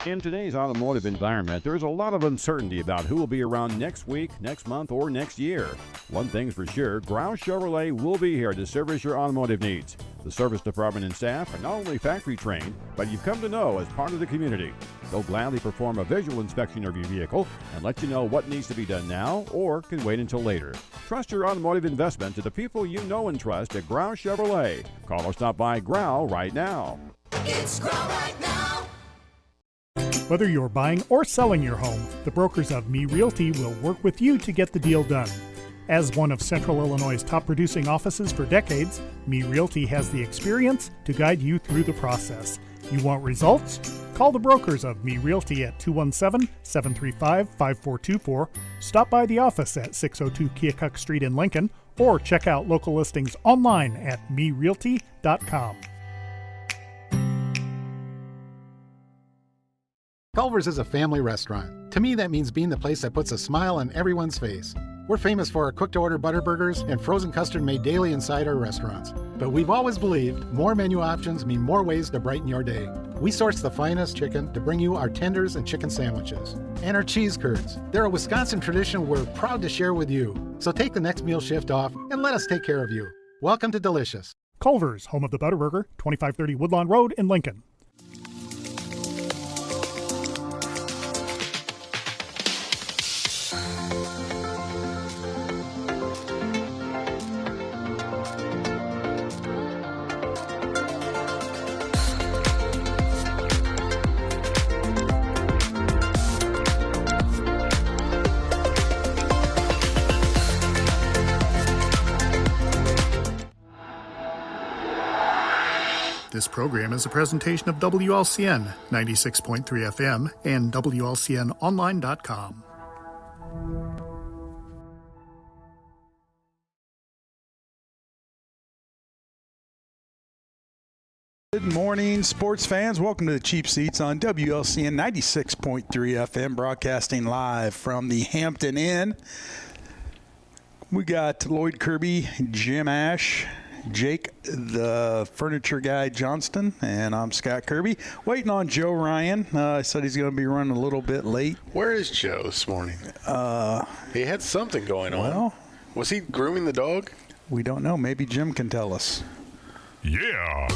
In today's automotive environment, there's a lot of uncertainty about who will be around next week, next month, or next year. One thing's for sure, Grouse Chevrolet will be here to service your automotive needs. The service department and staff are not only factory trained, but you've come to know as part of the community. They'll gladly perform a visual inspection of your vehicle and let you know what needs to be done now or can wait until later. Trust your automotive investment to the people you know and trust at Grouse Chevrolet. Call or stop by Grouse right now. It's Grouse right now. Whether you're buying or selling your home, the brokers of Me Realty will work with you to get the deal done. As one of Central Illinois' top producing offices for decades, Me Realty has the experience to guide you through the process. You want results? Call the brokers of Me Realty at 217-735-5424, stop by the office at 602 Keokuk Street in Lincoln, or check out local listings online at merealty.com. Culver's is a family restaurant. To me, that means being the place that puts a smile on everyone's face. We're famous for our cooked-to-order butter burgers and frozen custard made daily inside our restaurants. But we've always believed more menu options mean more ways to brighten your day. We source the finest chicken to bring you our tenders and chicken sandwiches. And our cheese curds. They're a Wisconsin tradition we're proud to share with you. So take the next meal shift off and let us take care of you. Welcome to Delicious. Culver's, home of the Butterburger, 2530 Woodlawn Road in Lincoln. This program is a presentation of WLCN 96.3 FM and WLCNonline.com. Good morning, sports fans. Welcome to the Cheap Seats on WLCN 96.3 FM, broadcasting live from the Hampton Inn. We got Lloyd Kirby, Jim Ash, Jake, the furniture guy, Johnston, and I'm Scott Kirby. Waiting on Joe Ryan. I said he's going to be running a little bit late. Where is Joe this morning? He had something going on. Well, was he grooming the dog? We don't know. Maybe Jim can tell us. Yeah.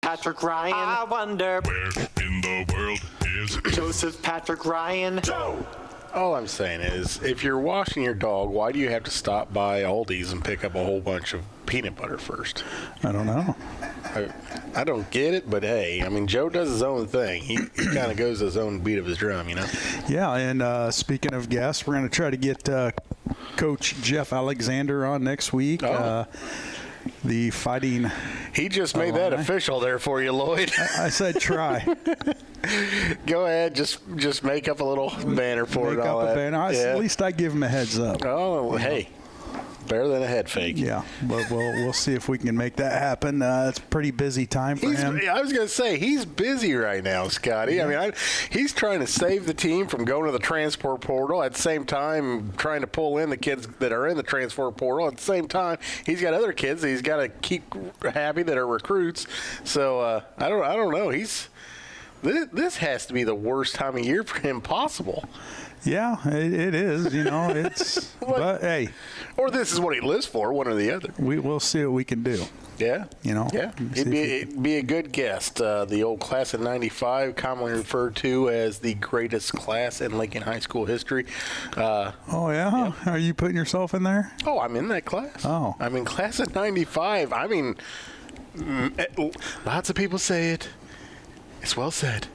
Patrick Ryan. I wonder Where in the world is Joseph Patrick Ryan. Joe! All I'm saying is, if you're washing your dog, why do you have to stop by Aldi's and pick up a whole bunch of peanut butter first? I don't know. I don't get it, but hey, I mean, Joe does his own thing. He kind of goes his own beat of his drum, you know? Yeah, and speaking of guests, we're going to try to get Coach Jeff Alexander on next week. Oh. The Fighting He just made that official there for you, Lloyd. I said try. Go ahead, just make up a little banner for Make it. All up a that. banner. Yeah. At least I give him a heads up. Oh, hey, better than a head fake. Yeah, but we'll see if we can make that happen. It's a pretty busy time for him. I was going to say, he's busy right now, Scotty. I mean, he's trying to save the team from going to the transfer portal. At the same time, trying to pull in the kids that are in the transfer portal. At the same time, he's got other kids that he's got to keep happy that are recruits. So I don't know. this has to be the worst time of year for him possible. Yeah, it is. It's but hey, or this is what he lives for, one or the other. We'll see what we can do. Yeah, Yeah, it'd be a good guest. The old class of '95, commonly referred to as the greatest class in Lincoln High School history. Oh yeah? Are you putting yourself in there? Oh, I'm in that class. Oh, I'm in class of '95. I mean, lots of people say it. It's well said.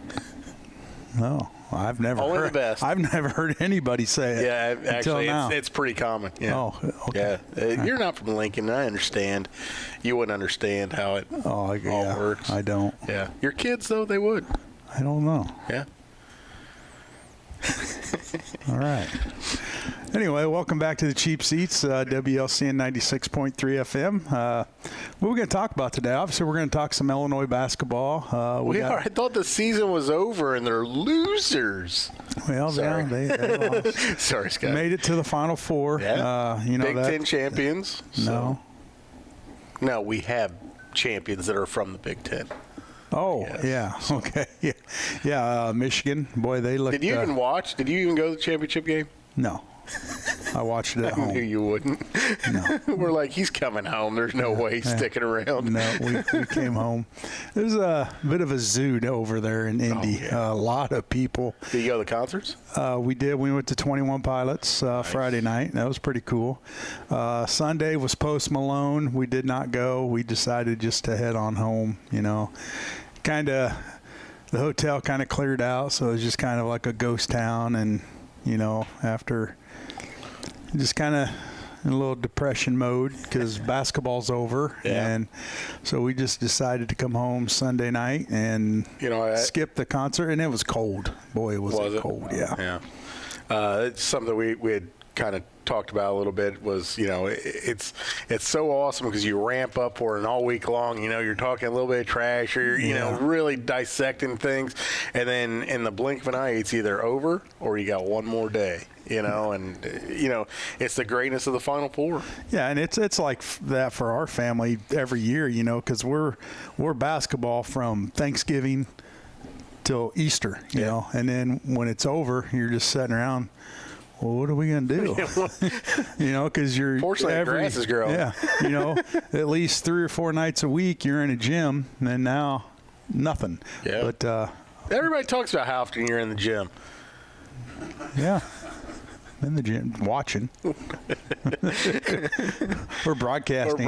No. I've never Only heard. The best. I've never heard anybody say it. Yeah, actually, now. it's pretty common. Yeah. Oh, okay. Yeah, you're not from Lincoln. I understand. You wouldn't understand how it all works. I don't. Yeah, your kids though, they would. I don't know. Yeah. All right. Anyway, welcome back to the Cheap Seats, WLCN 96.3 FM. What we're going to talk about today, obviously we're going to talk some Illinois basketball. I thought the season was over and they're losers. Well, sorry. they lost. Sorry, Scott. Made it to the Final Four. Yeah. Big Ten champions. No. No, we have champions that are from the Big Ten. Oh, yes. Yeah. Okay. Yeah. Michigan. Boy, they looked. Did you even watch? Did you even go to the championship game? No. I watched it at home. I knew you wouldn't. No. We're like, he's coming home. There's no way he's sticking around. No, we came home. It was a bit of a zoo over there in Indy. Oh, yeah. A lot of people. Did you go to the concerts? We did. We went to 21 Pilots Friday night. That was pretty cool. Sunday was Post Malone. We did not go. We decided just to head on home, Kind of, the hotel kind of cleared out, so it was just kind of like a ghost town. And, after just kind of in a little depression mode because basketball's over. Yeah. And so we just decided to come home Sunday night and skip the concert. And it was cold. Boy, was it cold. Yeah. Yeah. It's something we had kind of talked about a little bit was, it's so awesome because you ramp up for it and all week long, you're talking a little bit of trash or you're, really dissecting things. And then in the blink of an eye, it's either over or you got one more day. And it's the greatness of the Final Four. Yeah, and it's like that for our family every year, because we're basketball from Thanksgiving till Easter, you know, and then when it's over, you're just sitting around. Well, what are we going to do? Because you're fortunately grass is growing. Yeah, at least 3 or 4 nights a week you're in a gym, and then now nothing. Yeah. But everybody talks about how often you're in the gym. Yeah. In the gym, watching. Or broadcasting.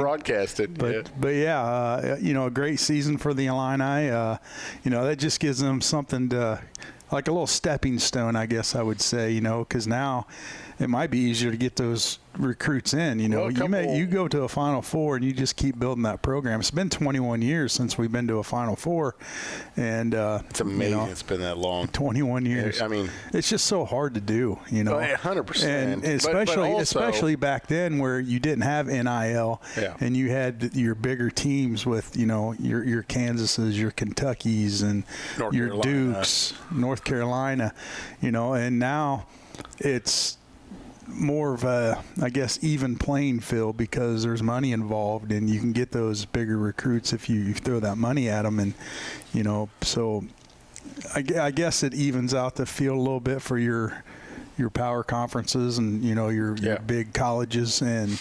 But yeah, a great season for the Illini. That just gives them something to, like a little stepping stone, I guess I would say, because now it might be easier to get those recruits in. You go to a Final Four and you just keep building that program. It's been 21 years since we've been to a Final Four, and it's amazing it's been that long. 21 years. I mean, it's just so hard to do. 100%. And especially back then where you didn't have NIL, and you had your bigger teams with your Kansases, your Kentuckys, and your Dukes, North Carolina, and now it's more of a, I guess, even playing field because there's money involved and you can get those bigger recruits if you throw that money at them. And, so I guess it evens out the field a little bit for your power conferences and, your big colleges and,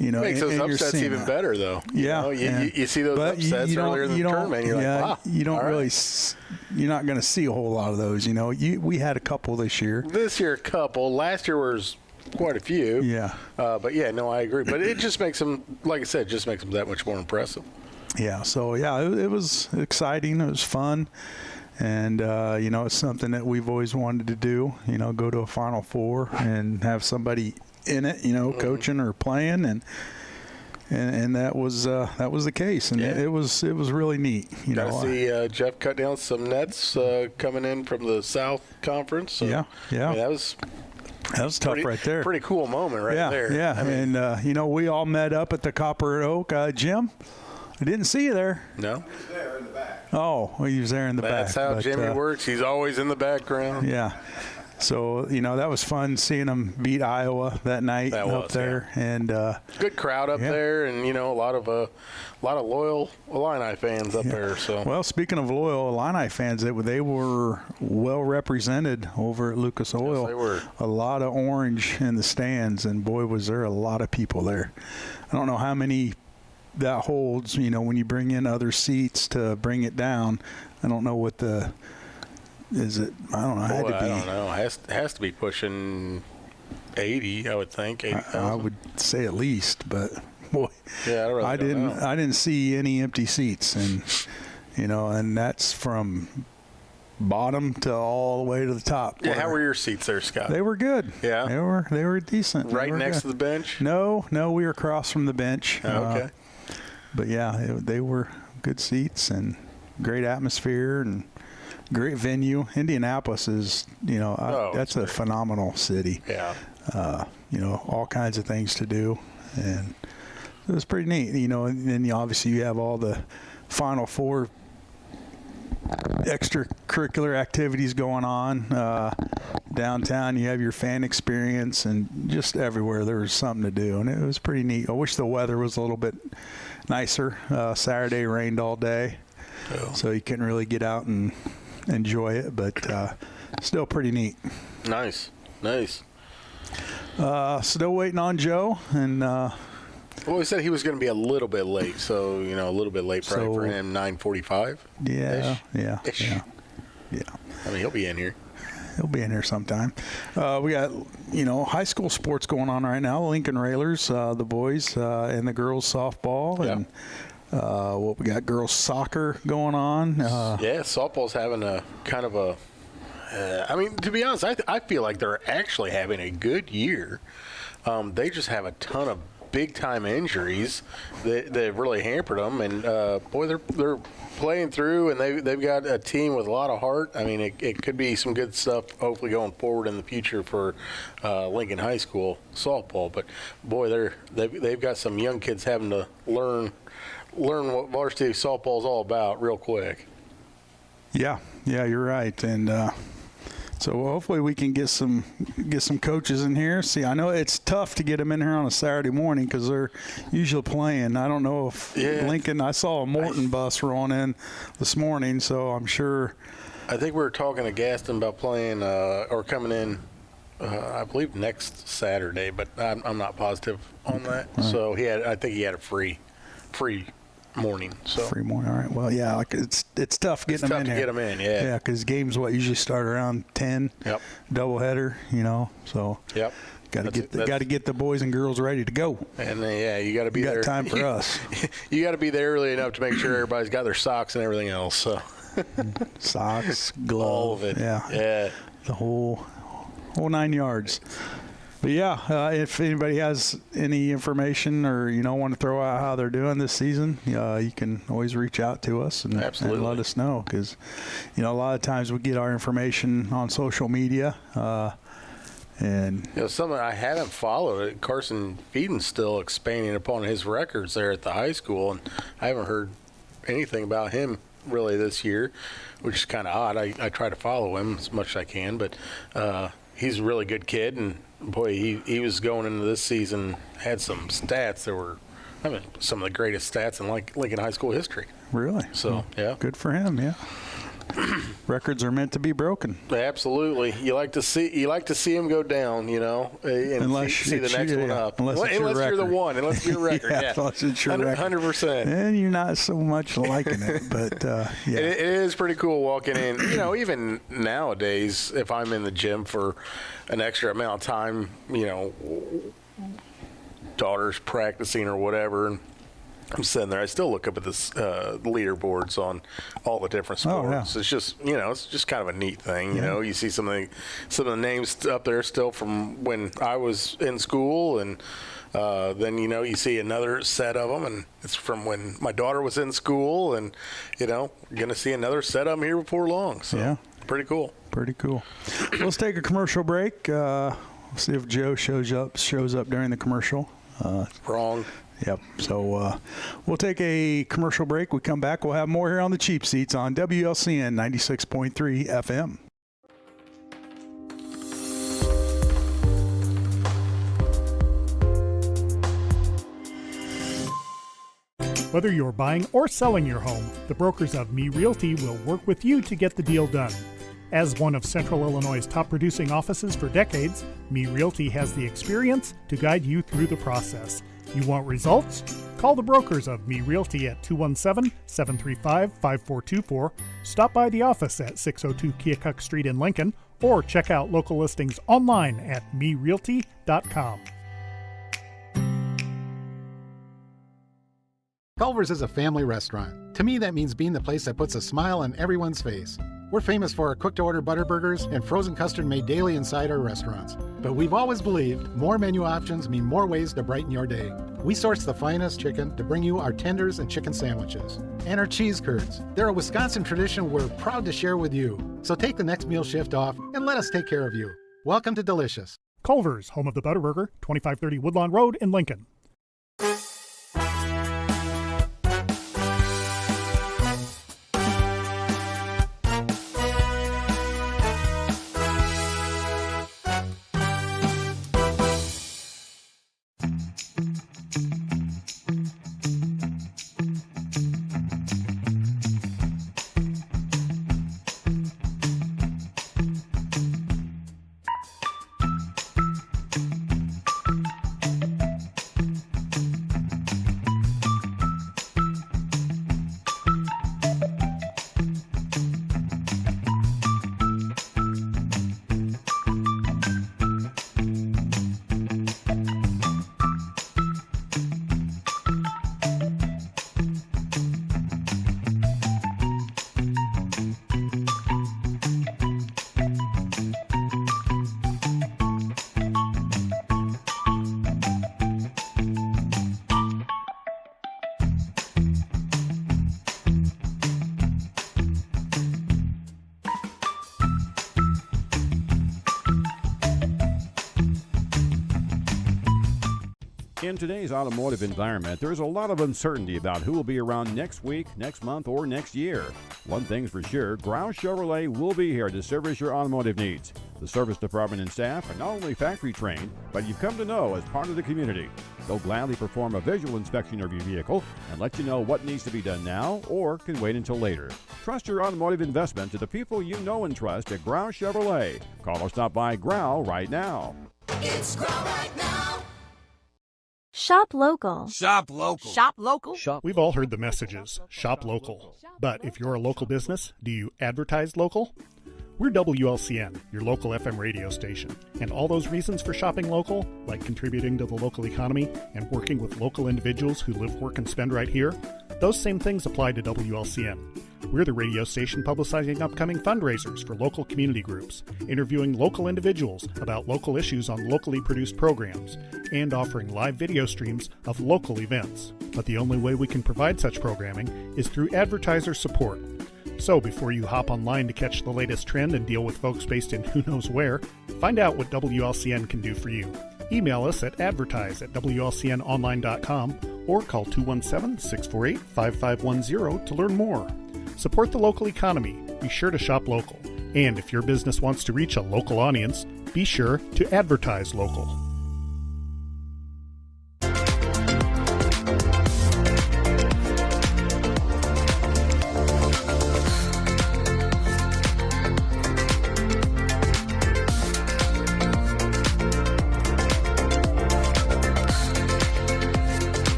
makes those upsets even better, though. Yeah. You see those upsets earlier in the tournament. You're like, wow. You don't really you're not going to see a whole lot of those. We had a couple this year. This year, a couple. Last year was quite a few. Yeah. But, I agree. But it just makes them, like I said, that much more impressive. Yeah. So, it was exciting. It was fun. And, it's something that we've always wanted to do, go to a Final Four and have somebody in it, coaching or playing. And that was the case. And it was really neat. Got to see Jeff cut down some nets coming in from the South Conference. So, yeah. I mean, that was tough right there. Pretty cool moment there. Yeah. I mean, we all met up at the Copper Oak. Jim, I didn't see you there. No. He was there in the back. Oh, well, he was there in the back. That's how Jimmy works. He's always in the background. Yeah. So, that was fun seeing them beat Iowa that night up there. Yeah. And good crowd up there, and a lot of loyal Illini fans up there. So, well, speaking of loyal Illini fans, they were well represented over at Lucas Oil. Yes, they were. A lot of orange in the stands, and boy, was there a lot of people there. I don't know how many that holds. When you bring in other seats to bring it down, I don't know what the. Is it? I don't know. I don't know. It has to be pushing 80. I would think 80,000. I would say at least, but boy, yeah, I didn't see any empty seats, and and that's from bottom to all the way to the top. Yeah, how were your seats there, Scott? They were good. Yeah, they were decent. Right next to the bench? No, we were across from the bench. Oh, okay. But yeah, they were good seats and great atmosphere and. Great venue. Indianapolis is, that's a phenomenal city. Yeah. All kinds of things to do, and it was pretty neat. And then obviously you have all the Final Four extracurricular activities going on downtown. You have your fan experience, and just everywhere there was something to do, and it was pretty neat. I wish the weather was a little bit nicer. Saturday rained all day, so you couldn't really get out and enjoy it, but still pretty neat. Nice. Still waiting on Joe, and well, he said he was going to be a little bit late, so a little bit late probably for him. 9:45. Yeah. I mean, he'll be in here. He'll be in here sometime. We got high school sports going on right now. Lincoln Railers, the boys, and the girls softball, and. We got girls soccer going on. Softball's having a kind of a. I mean, to be honest, I feel like they're actually having a good year. They just have a ton of big time injuries that have really hampered them, and boy, they're playing through, and they've got a team with a lot of heart. I mean, it could be some good stuff hopefully going forward in the future for Lincoln High School softball. But boy, they've got some young kids having to learn what varsity softball is all about real quick. Yeah, you're right, and so hopefully we can get some coaches in here. See, I know it's tough to get them in here on a Saturday morning because they're usually playing. I don't know if Lincoln. I saw a Morton bus rolling in this morning, so I'm sure. I think we were talking to Gaston about playing or coming in. I believe next Saturday, but I'm not positive on that. Right. So I think he had a free morning. So free morning. All right. Well, yeah, it's tough getting them in here. Get them in. Yeah. Yeah, because games usually start around 10. Yep. Doubleheader. So. Yep. Got to get the boys and girls ready to go. And you got to be there. Got time for us. You got to be there early enough to make sure everybody's got their socks and everything else. So. Socks, gloves, all of it. Yeah. The whole 9 yards. But if anybody has any information or want to throw out how they're doing this season, you can always reach out to us and let us know, because a lot of times we get our information on social media. And something I haven't followed. Carson Feden's still expanding upon his records there at the high school, and I haven't heard anything about him really this year, which is kind of odd. I try to follow him as much as I can, but he's a really good kid, and boy, he was going into this season, had some stats that were, some of the greatest stats in Lincoln High School history. Really? So, yeah. Good for him, yeah. Records are meant to be broken. Absolutely. You like to see him go down, and unless see the next one up. Unless you're the one. Unless you're a record. Unless it's your record. 100%. And you're not so much liking it, but It is pretty cool walking in. Even nowadays, if I'm in the gym for an extra amount of time, daughter's practicing or whatever, and I'm sitting there, I still look up at this leaderboards on all the different sports. It's just, it's just kind of a neat thing. You see some of the names up there still from when I was in school, and then you see another set of them, and it's from when my daughter was in school, and you're going to see another set of them here before long. So pretty cool. Pretty cool. Let's take a commercial break. We'll see if Joe shows up during the commercial. Wrong. Yep. So we'll take a commercial break. We come back. We'll have more here on the Cheap Seats on WLCN 96.3 FM. Whether you're buying or selling your home, the brokers of Me Realty will work with you to get the deal done. As one of Central Illinois' top producing offices for decades, Me Realty has the experience to guide you through the process. You want results? Call the brokers of Me Realty at 217-735-5424, stop by the office at 602 Keokuk Street in Lincoln, or check out local listings online at merealty.com. Culver's is a family restaurant. To me, that means being the place that puts a smile on everyone's face. We're famous for our cooked-to-order butter burgers and frozen custard made daily inside our restaurants. But we've always believed more menu options mean more ways to brighten your day. We source the finest chicken to bring you our tenders and chicken sandwiches. And our cheese curds. They're a Wisconsin tradition we're proud to share with you. So take the next meal shift off and let us take care of you. Welcome to Delicious. Culver's, home of the Butterburger, 2530 Woodlawn Road in Lincoln. In today's automotive environment, there is a lot of uncertainty about who will be around next week, next month, or next year. One thing's for sure, Grouse Chevrolet will be here to service your automotive needs. The service department and staff are not only factory trained, but you've come to know as part of the community. They'll gladly perform a visual inspection of your vehicle and let you know what needs to be done now or can wait until later. Trust your automotive investment to the people you know and trust at Grouse Chevrolet. Call or stop by Grouse right now. It's Growl right now. Shop local. Shop local. Shop local. We've all heard the messages, shop local. But if you're a local business, do you advertise local? We're WLCN, your local FM radio station. And all those reasons for shopping local, like contributing to the local economy and working with local individuals who live, work, and spend right here, those same things apply to WLCN. We're the radio station publicizing upcoming fundraisers for local community groups, interviewing local individuals about local issues on locally produced programs, and offering live video streams of local events. But the only way we can provide such programming is through advertiser support. So before you hop online to catch the latest trend and deal with folks based in who knows where, find out what WLCN can do for you. Email us at advertise@WLCNonline.com or call 217-648-5510 to learn more. Support the local economy. Be sure to shop local. And if your business wants to reach a local audience, be sure to advertise local.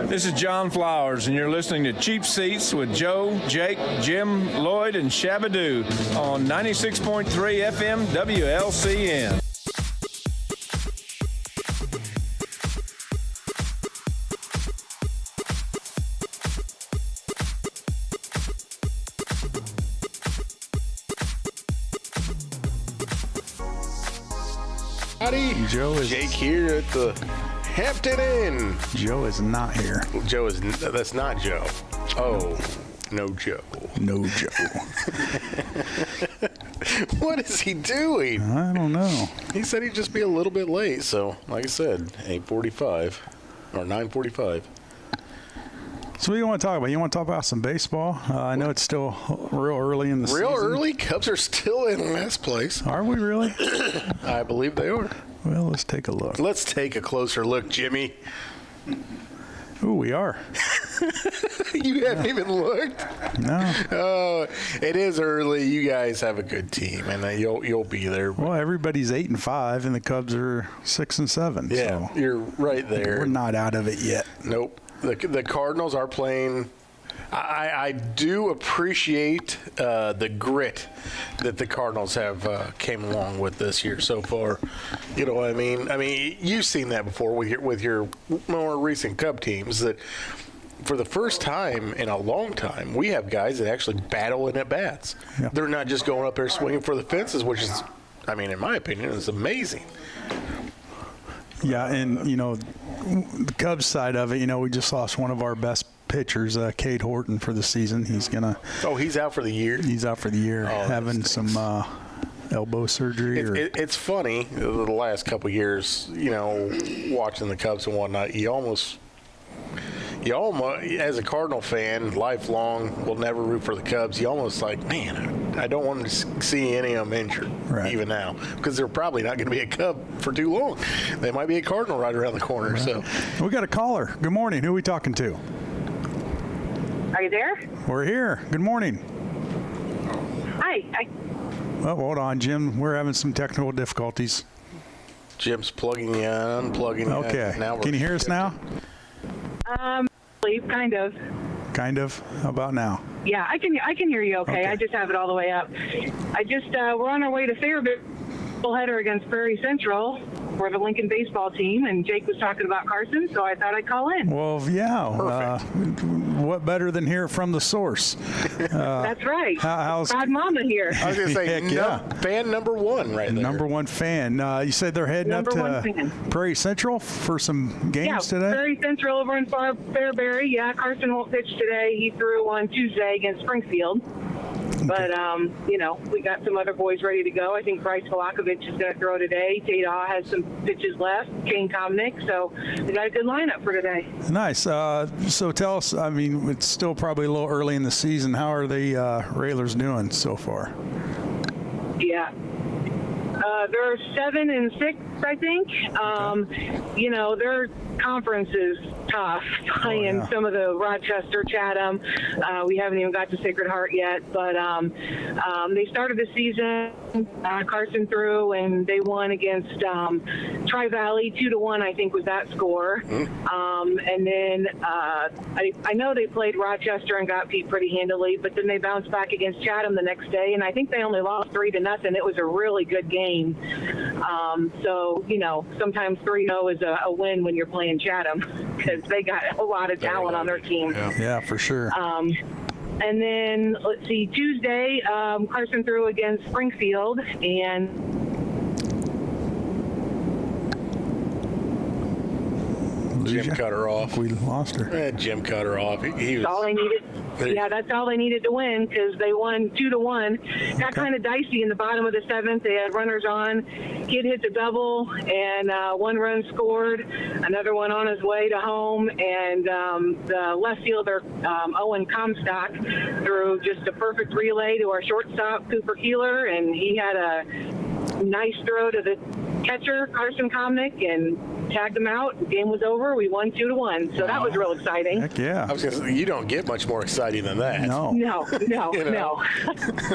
This is John Flowers, and you're listening to Cheap Seats with Joe, Jake, Jim, Lloyd, and Shabadoo on 96.3 FM WLCN. Howdy. Joe is Jake here at the Hampton Inn. Joe is not here. That's not Joe. Oh, no Joe. No Joe. What is he doing? I don't know. He said he'd just be a little bit late. So, like I said, 8:45 or 9:45. So what do you want to talk about? You want to talk about some baseball? I know it's still real early in the season. Real early? Cubs are still in last place. Are we really? I believe they are. Well, let's take a look. Let's take a closer look, Jimmy. Ooh, we are. You haven't even looked? No. Oh, it is early. You guys have a good team, and you'll be there. Well, everybody's 8-5, and the Cubs are 6-7. Yeah, so you're right there. we're not out of it yet. Nope. The Cardinals are playing. I do appreciate the grit that the Cardinals have came along with this year so far. You know what I mean? I mean, you've seen that before with your more recent Cub teams, that for the first time in a long time, we have guys that actually battle in at bats. Yeah. They're not just going up there swinging for the fences, which is, I mean, in my opinion, is amazing. Yeah, and, the Cubs side of it, we just lost one of our best pitchers, Cade Horton, for the season. He's he's out for the year? He's out for the year, having some elbow surgery. It's funny, the last couple of years, watching the Cubs and whatnot, you almost, as a Cardinal fan, lifelong, will never root for the Cubs. You almost like, man, I don't want to see any of them injured, even now, because they're probably not going to be a Cub for too long. They might be a Cardinal right around the corner. Right. So we got a caller. Good morning. Who are we talking to? Are you there? We're here. Good morning. Hi. Oh, hold on, Jim. We're having some technical difficulties. Jim's plugging you in, unplugging you. Okay. Now can you hear us now? Kind of. Kind of. How about now? Yeah, I can hear you okay. I just have it all the way up. We're on our way to Fairville header against Prairie Central for the Lincoln baseball team, and Jake was talking about Carson, so I thought I'd call in. Well, yeah. What better than hear it from the source? That's right. How's Proud Mama here. I was going to say, fan number one right there. Number one fan. You said they're heading up to Prairie Central for some games today? Prairie Central over in Fairbury. Yeah, Carson won't pitch today. He threw on Tuesday against Springfield. But, we got some other boys ready to go. I think Bryce Valakovich is going to throw today. Tate Awe has some pitches left. Kane Komnick. So we got a good lineup for today. Nice. So tell us, it's still probably a little early in the season. How are the Railers doing so far? Yeah. They're 7-6, I think. Their conference is tough, playing some of the Rochester, Chatham. We haven't even got to Sacred Heart yet, but they started the season. Carson threw, and they won against Tri-Valley 2-1. I think was that score. And then I know they played Rochester and got beat pretty handily, but then they bounced back against Chatham the next day, and I think they only lost 3-0. It was a really good game. Sometimes 3-0 is a win when you're playing Chatham because they got a lot of talent on their team. Yeah, for sure. And then, let's see, Tuesday, Carson threw against Springfield, and Jim cut her off. We lost her. Jim cut her off. He was all they needed. Yeah, that's all they needed to win because they won 2-1. Got kind of dicey in the bottom of the seventh. They had runners on. Kid hit the double, and 1 run scored. Another one on his way to home, and the left fielder Owen Comstock threw just a perfect relay to our shortstop Cooper Keeler, and he had a nice throw to the catcher Carson Komnick, and tagged them out. The game was over. We won 2-1. So that was real exciting. Heck yeah. I was going to say, you don't get much more exciting than that. No. No.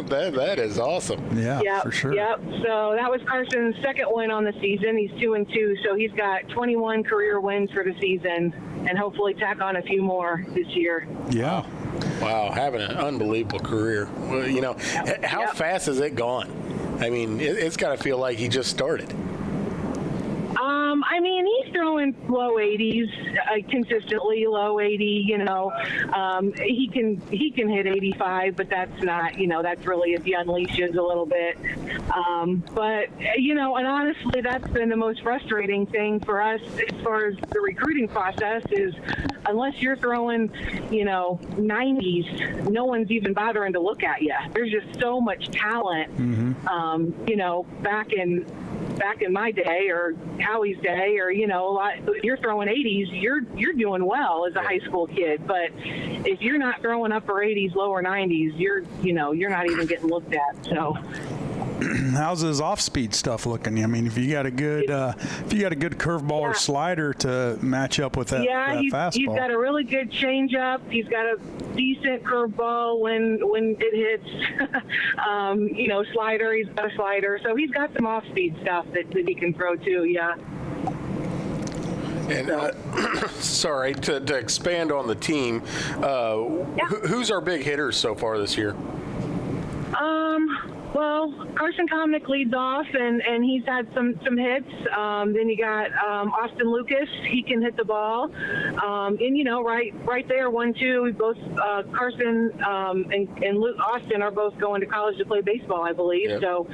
that is awesome. Yeah, Yep, for sure. Yep. So that was Carson's second win on the season. He's 2-2, so he's got 21 career wins for the season, and hopefully tack on a few more this year. Yeah. Wow, having an unbelievable career. Well, how fast has it gone? I mean, it's got to feel like he just started. I mean, he's throwing low 80s, consistently low 80. He can hit 85, but that's not. That's really if he unleashes a little bit. But and honestly, that's been the most frustrating thing for us as far as the recruiting process is, unless you're throwing 90s, no one's even bothering to look at you. There's just so much talent. Back in my day or Howie's day, or you're throwing 80s, you're doing well as a high school kid. But if you're not throwing upper 80s, lower 90s, you're not even getting looked at. So. How's his off-speed stuff looking? I mean, if you got a good curveball or slider to match up with that, that fastball. He's got a really good changeup. He's got a decent curveball when it hits. Slider. He's got a slider, so he's got some off-speed stuff that he can throw too. Yeah. And sorry to expand on the team. Who's our big hitters so far this year? Well, Carson Comnick leads off, and he's had some hits. Then you got Austin Lucas. He can hit the ball. Right there, 1-2. We both Carson and Austin are both going to college to play baseball, I believe. Yep. So,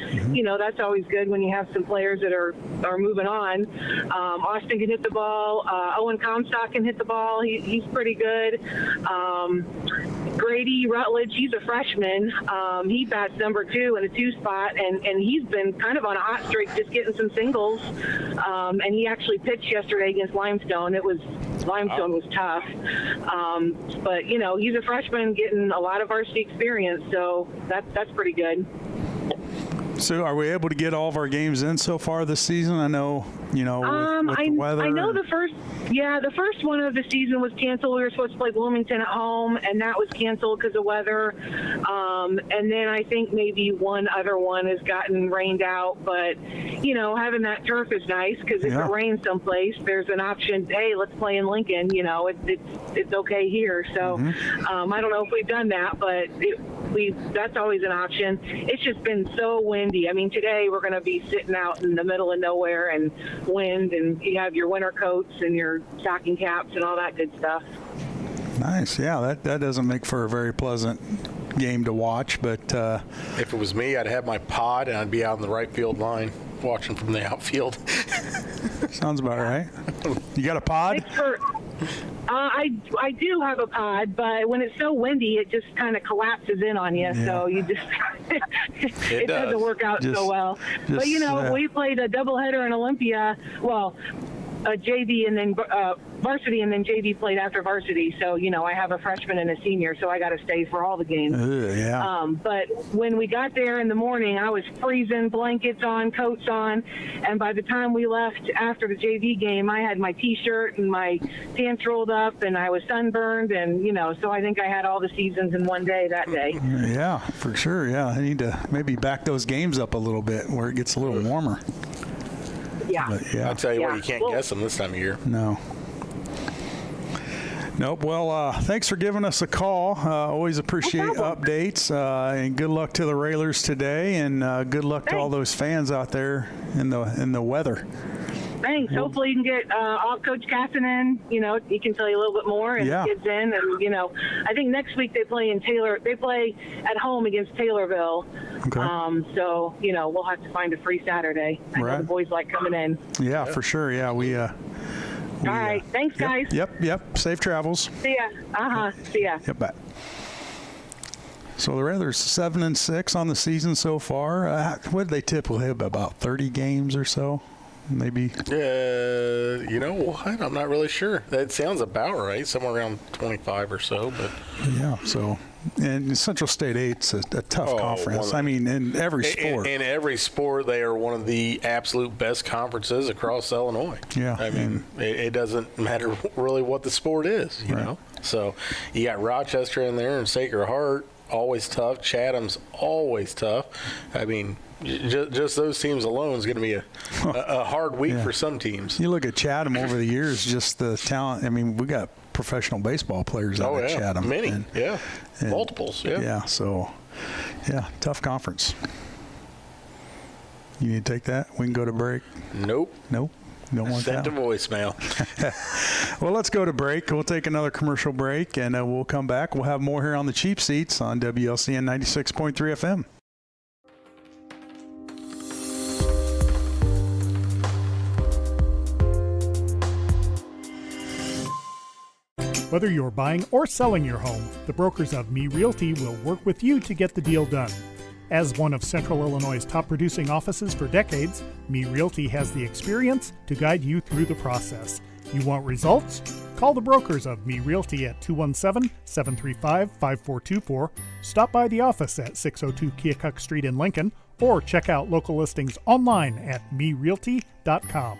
that's always good when you have some players that are moving on. Austin can hit the ball. Owen Comstock can hit the ball. He's pretty good. Grady Rutledge, he's a freshman. He bats number 2 in a 2 spot, and he's been kind of on a hot streak, just getting some singles. And he actually pitched yesterday against Limestone. Limestone was tough. But he's a freshman getting a lot of varsity experience, so that's pretty good. So are we able to get all of our games in so far this season? I know, with the weather. I know the first one of the season was canceled. We were supposed to play Bloomington at home, and that was canceled because of weather. And then I think maybe one other one has gotten rained out. But, having that turf is nice because if it rains someplace, there's an option, hey, let's play in Lincoln. It's okay here. So I don't know if we've done that, but that's always an option. It's just been so windy. I mean, today we're going to be sitting out in the middle of nowhere and wind, and you have your winter coats and your stocking caps and all that good stuff. Nice. Yeah, that doesn't make for a very pleasant game to watch, but if it was me, I'd have my pod and I'd be out in the right field line watching from the outfield. Sounds about right. You got a pod? I do have a pod, but when it's so windy, it just kind of collapses in on you. Yeah. So you just it doesn't work out so well. But we played a doubleheader in Olympia. Well, JV and then varsity, and then JV played after varsity. So I have a freshman and a senior, so I got to stay for all the games. But when we got there in the morning, I was freezing, blankets on, coats on, and by the time we left after the JV game, I had my T-shirt and my pants rolled up, and I was sunburned, and so I think I had all the seasons in one day that day. Yeah, for sure. Yeah, I need to maybe back those games up a little bit where it gets a little warmer. Yeah. But, I'll tell you what, you can't guess them this time of year. No. Nope. Well, thanks for giving us a call. Always appreciate updates. And good luck to the Railers today, and good luck to all those fans out there in the weather. Thanks. Hopefully you can get Coach Casson in. He can tell you a little bit more, and the kids in. And I think next week they play in Taylor. They play at home against Taylorville. Okay. So we'll have to find a free Saturday. I know the boys like coming in. Yeah, for sure. Yeah, we. All right. Thanks, guys. Yep. Safe travels. See ya. See ya. Yep. Bye. So the Railers 7-6 on the season so far. What did they typically have? About 30 games or so. maybe. You know what? I'm not really sure. That sounds about right. Somewhere around 25 or so. But yeah, so. And Central State 8's a tough conference. I mean, in every sport. In every sport, they are one of the absolute best conferences across Illinois. Yeah. I mean, it doesn't matter really what the sport is, you know. So you got Rochester in there and Sacred Heart, always tough. Chatham's always tough. I mean, just those teams alone is going to be a hard week for some teams. You look at Chatham over the years, just the talent. I mean, we got professional baseball players out at Chatham. Many, and multiples, so, tough conference. You need to take that? We can go to break? Nope. Don't want that? Send a voicemail. Well, let's go to break. We'll take another commercial break, and we'll come back. We'll have more here on the Cheap Seats on WLCN 96.3 FM. Whether you're buying or selling your home, the brokers of Me Realty will work with you to get the deal done. As one of Central Illinois' top producing offices for decades, Me Realty has the experience to guide you through the process. You want results? Call the brokers of Me Realty at 217-735-5424, stop by the office at 602 Keokuk Street in Lincoln, or check out local listings online at merealty.com.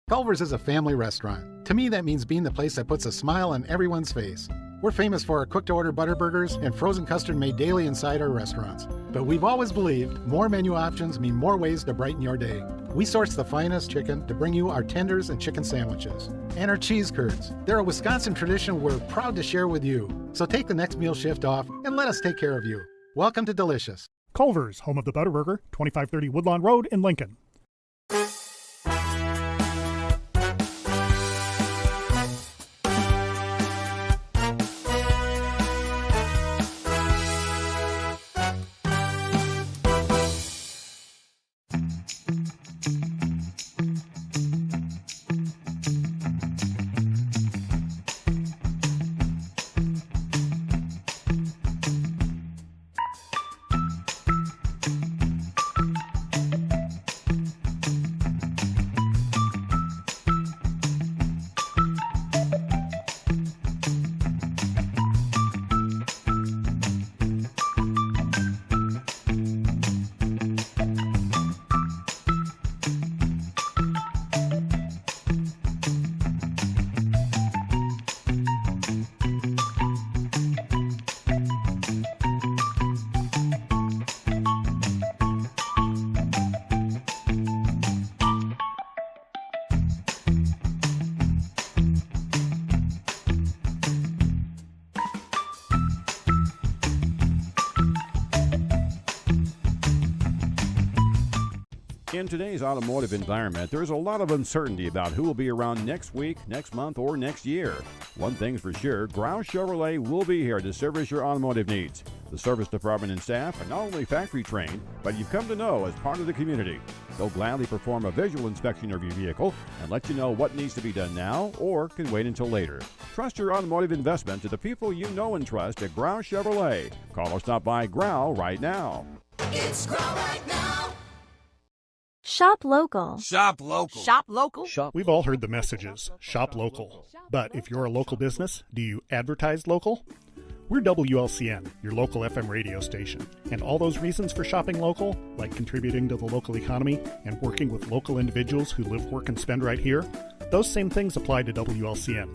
Culver's is a family restaurant. To me, that means being the place that puts a smile on everyone's face. We're famous for our cooked-to-order butter burgers and frozen custard made daily inside our restaurants. But we've always believed more menu options mean more ways to brighten your day. We source the finest chicken to bring you our tenders and chicken sandwiches. And our cheese curds. They're a Wisconsin tradition we're proud to share with you. So take the next meal shift off and let us take care of you. Welcome to Delicious. Culver's, home of the Butter Burger, 2530 Woodlawn Road in Lincoln. In today's automotive environment, there's a lot of uncertainty about who will be around next week, next month, or next year. One thing's for sure, Grouse Chevrolet will be here to service your automotive needs. The service department and staff are not only factory trained, but you've come to know as part of the community. They'll gladly perform a visual inspection of your vehicle and let you know what needs to be done now or can wait until later. Trust your automotive investment to the people you know and trust at Grouse Chevrolet. Call or stop by Growl right now. It's Growl right now. Shop local. Shop local. Shop local. We've all heard the messages, shop local. But if you're a local business, do you advertise local? We're WLCN, your local FM radio station. And all those reasons for shopping local, like contributing to the local economy and working with local individuals who live, work, and spend right here, those same things apply to WLCN.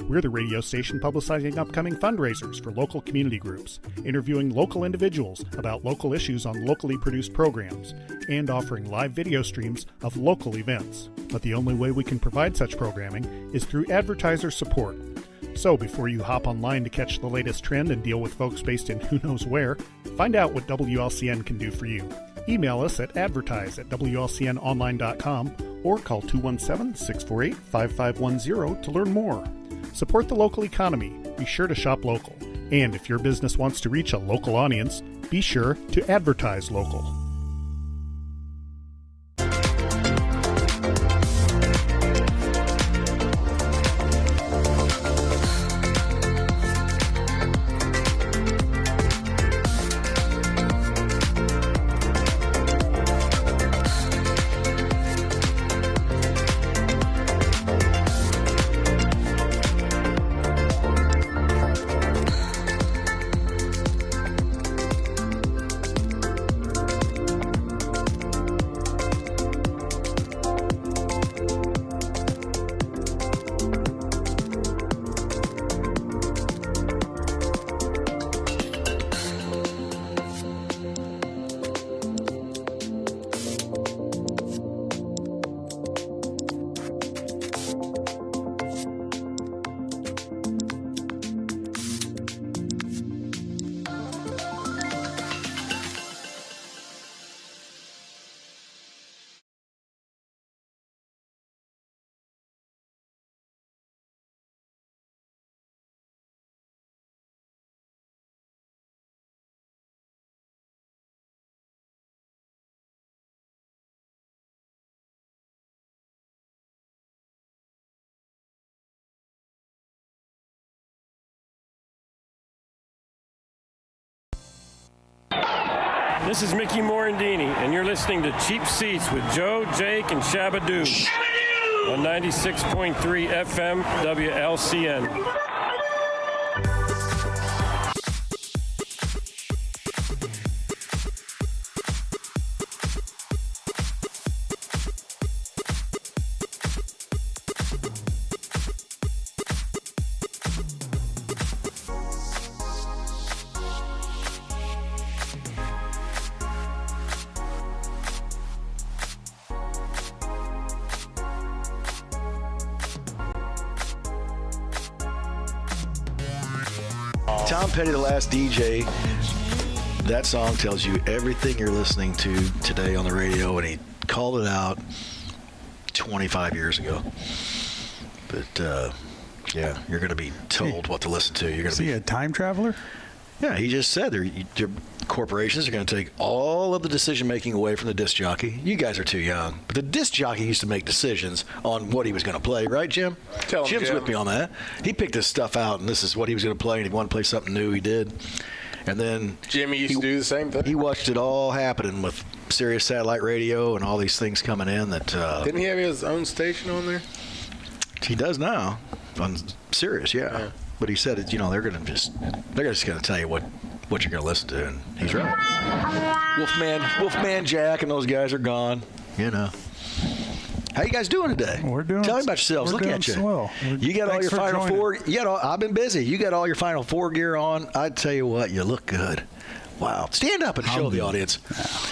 We're the radio station publicizing upcoming fundraisers for local community groups, interviewing local individuals about local issues on locally produced programs, and offering live video streams of local events. But the only way we can provide such programming is through advertiser support. So before you hop online to catch the latest trend and deal with folks based in who knows where, find out what WLCN can do for you. Email us at advertise@WLCNonline.com or call 217-648-5510 to learn more. Support the local economy. Be sure to shop local. And if your business wants to reach a local audience, be sure to advertise local. This is Mickey Morandini, and you're listening to Cheap Seats with Joe, Jake, and Shabadoo on 96.3 FM WLCN. Tom Petty, The Last DJ. That song tells you everything you're listening to today on the radio, and he called it out 25 years ago. But, yeah, you're going to be told what to listen to. You're going to be a time traveler? Yeah, he just said your corporations are going to take all of the decision-making away from the disc jockey. You guys are too young. But the disc jockey used to make decisions on what he was going to play, right, Jim? Tell him, Jim's Jim. with me on that. He picked this stuff out, and this is what he was going to play, and he wanted to play something new, he did. And then Jimmy used to do the same thing. He watched it all happening with Sirius Satellite Radio and all these things coming in. That Didn't he have his own station on there? He does now on Sirius, yeah. But he said, they're just going to tell you what you're going to listen to, and he's right. Wolfman Jack and those guys are gone. How you guys doing today? We're doing. Tell me about yourselves. We're Look doing at you. swell. You got all your Final Four. I've been busy. You got all your Final Four gear on. I tell you what, you look good. Wow. Stand up and show the audience.